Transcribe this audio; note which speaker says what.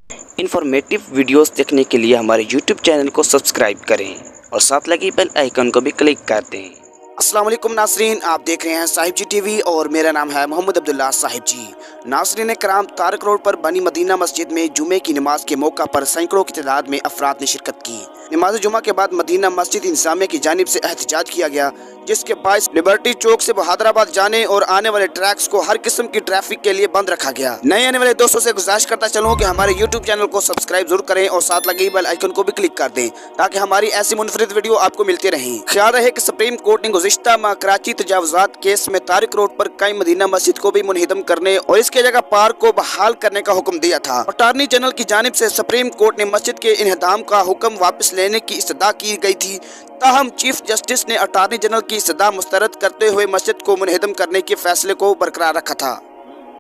Speaker 1: Informative videos دیکھنے کے لیے ہمارے یوٹیوب چینل کو سبسکرائب کریں اور ساتھ لگی بیل آئیکن کو بھی کلک کر دیں۔ السلام علیکم ناظرین، آپ دیکھ رہے ہیں صاحب جی ٹی وی اور میرا نام ہے محمد عبداللہ صاحب جی۔ ناظرین کرام، طارق روڈ پر بنی مدینہ مسجد میں جمعے کی نماز کے موقع پر سینکڑوں کی تعداد میں افراد نے شرکت کی۔ نماز جمعہ کے بعد مدینہ مسجد انتظامیہ کی جانب سے احتجاج کیا گیا، جس کے باعث لبرٹی چوک سے بہادرآباد جانے اور آنے والے ٹریکس کو ہر قسم کی ٹریفک کے لیے بند رکھا گیا۔ نئے آنے والے دوستوں سے گزارش کرتا چلوں کہ ہمارے یوٹیوب چینل کو سبسکرائب ضرور کریں اور ساتھ لگی بیل آئیکن کو بھی کلک کر دیں تاکہ ہماری ایسی منفرد ویڈیو آپ کو ملتی رہیں۔ خیال رہے کہ سپریم کورٹ نے گزشتہ ماہ کراچی تجاوزات کیس میں طارق روڈ پر قائم مدینہ مسجد کو بھی منہدم کرنے اور اس کی جگہ پارک کو بحال کرنے کا حکم دیا تھا۔ اٹارنی جنرل کی جانب سے سپریم کورٹ نے مسجد کے انہدام کا حکم واپس لینے کی استدعا کی گئی تھی، تاہم چیف جسٹس نے اٹارنی جنرل کی استدعا مسترد کرتے ہوئے مسجد کو منہدم کرنے کے فیصلے کو برقرار رکھا تھا۔